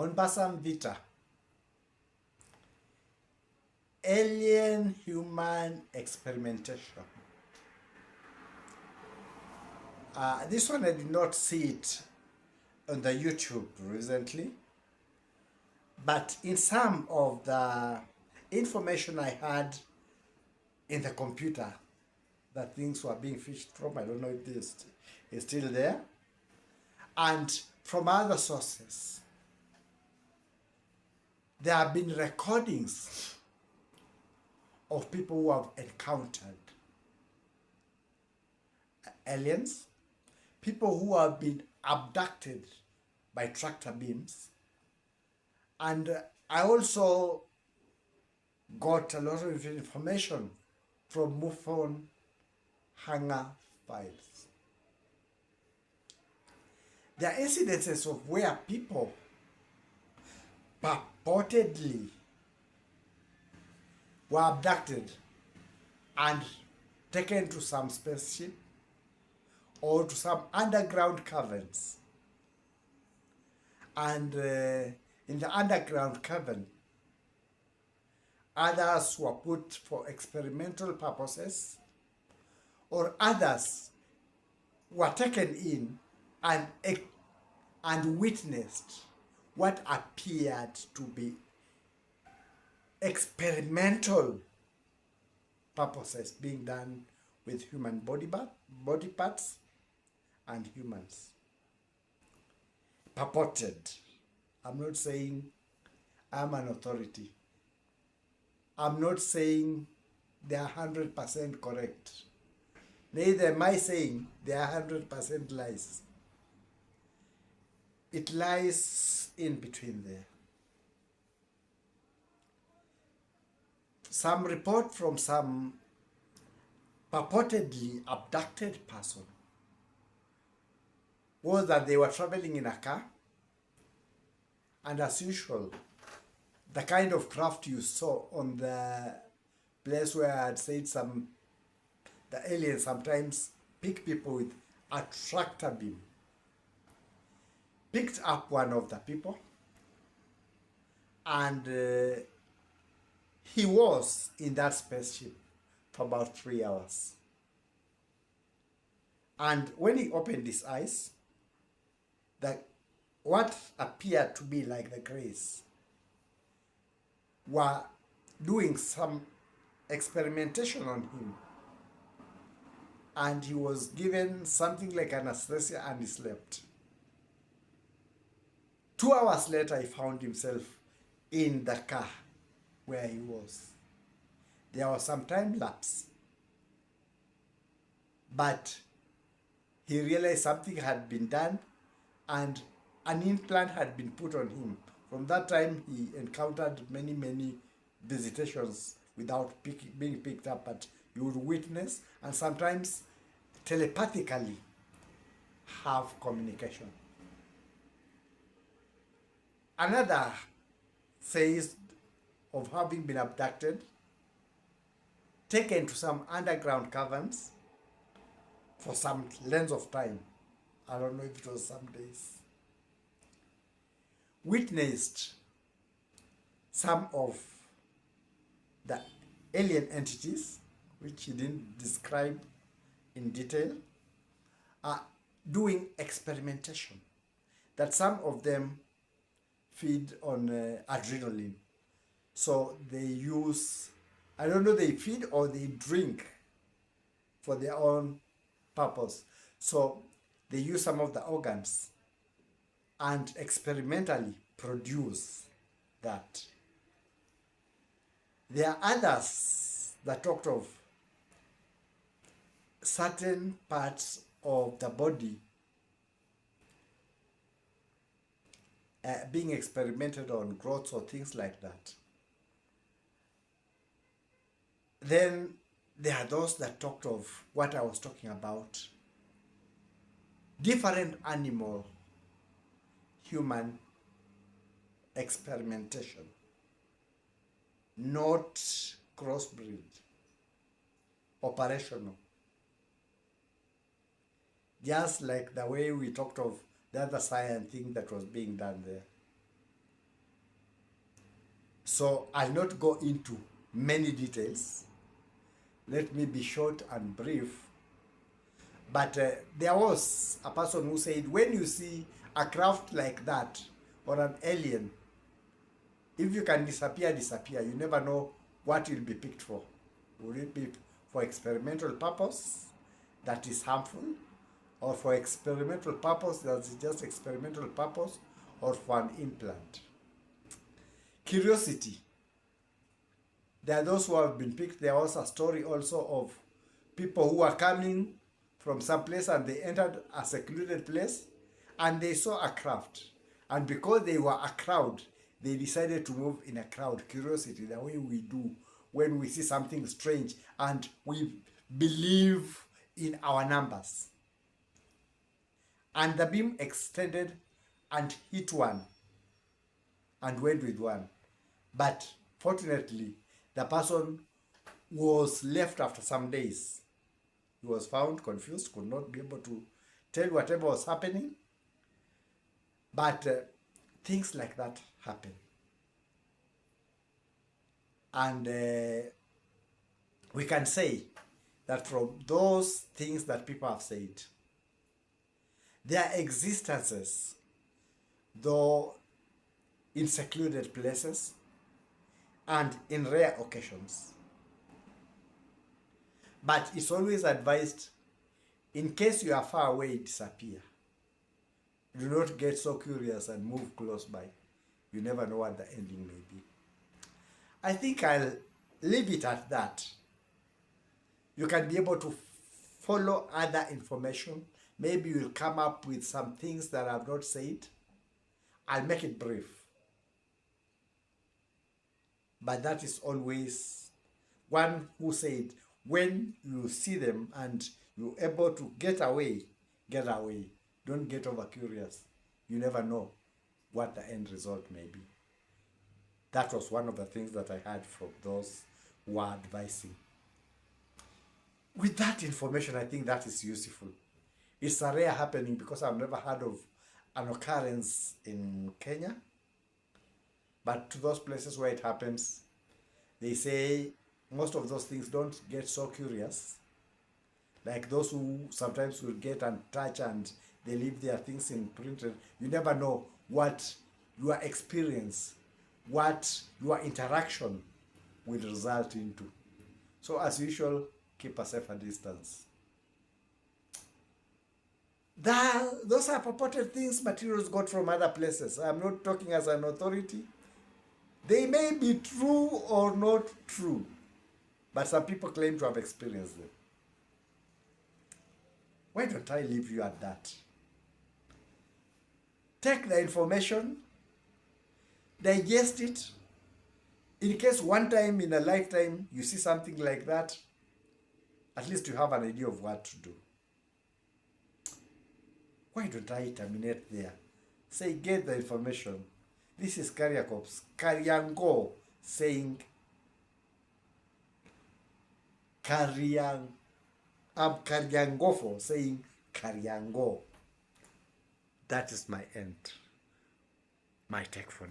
Monbasa Mvita. Alien-human experimentation. This one I did not see it on the YouTube recently, but in some of the information I had in the computer that things were being fished from, I don't know if this is still there, and from other sources, there have been recordings of people who have encountered aliens, people who have been abducted by tractor beams, and I also got a lot of information from MUFON hangar files. There are incidences of where people purportedly were abducted and taken to some spaceship or to some underground caverns. And in the underground cavern, others were put for experimental purposes, or others were taken in and witnessed what appeared to be experimental purposes being done with human body parts and humans. Purported. I'm not saying I'm an authority. I'm not saying they are 100% correct. Neither am I saying they are 100% lies. It lies in between there. Some report from some purportedly abducted person was that they were traveling in a car, and as usual, the kind of craft you saw on the place where I had said the aliens sometimes pick people with a tractor beam, picked up one of the people, and he was in that spaceship for about 3 hours. And when he opened his eyes, what appeared to be like the grays were doing some experimentation on him. And he was given something like anesthesia and he slept. 2 hours later, he found himself in the car where he was. There was some time lapse, but he realized something had been done and an implant had been put on him. From that time, he encountered many visitations without being picked up, but you would witness and sometimes telepathically have communication. Another says of having been abducted, taken to some underground caverns for some length of time. I don't know if it was some days. Witnessed some of the alien entities, which he didn't describe in detail, are doing experimentation. That some of them feed on adrenaline. So they use, I don't know, they feed or they drink for their own purpose. So they use some of the organs and experimentally produce that. There are others that talked of certain parts of the body being experimented on, growths or things like that. Then there are those that talked of what I was talking about, different animal human experimentation, not crossbreed, operational. Just like the way we talked of the other science thing that was being done there. So I'll not go into many details. Let me be short and brief. But there was a person who said, when you see a craft like that or an alien, if you can disappear, disappear. You never know what you'll be picked for. Will it be for experimental purpose that is harmful, or for experimental purpose that is just experimental purpose, or for an implant? Curiosity. There are those who have been picked. There was a story also of people who are coming from some place and they entered a secluded place and they saw a craft. And because they were a crowd, they decided to move in a crowd. Curiosity, the way we do when we see something strange and we believe in our numbers. And the beam extended and hit one and went with one. But fortunately, the person was left after some days. He was found confused, could not be able to tell whatever was happening. But things like that happen. And we can say that from those things that people have said, their existences, though in secluded places and in rare occasions. But it's always advised, in case you are far away, disappear. Do not get so curious and move close by. You never know what the ending may be. I think I'll leave it at that. You can be able to follow other information. Maybe you'll come up with some things that I've not said. I'll make it brief. But that is always one who said, when you see them and you're able to get away, get away. Don't get over curious. You never know what the end result may be. That was one of the things that I heard from those who are advising. With that information, I think that is useful. It's a rare happening because I've never heard of an occurrence in Kenya. But to those places where it happens, they say most of those things don't get so curious. Like those who sometimes will get and touch and they leave their things in printed. You never know what your experience, what your interaction will result into. So as usual, keep a safer distance. Those are purported things materials got from other places. I'm not talking as an authority. They may be true or not true, but some people claim to have experienced them. Why don't I leave you at that? Take the information, digest it. In case one time in a lifetime you see something like that, at least you have an idea of what to do. Why don't I terminate there? Say, get the information. This is Kariakops, Kariango, saying, I'm Kariangofo, saying Kariango. That is my end. My take for now.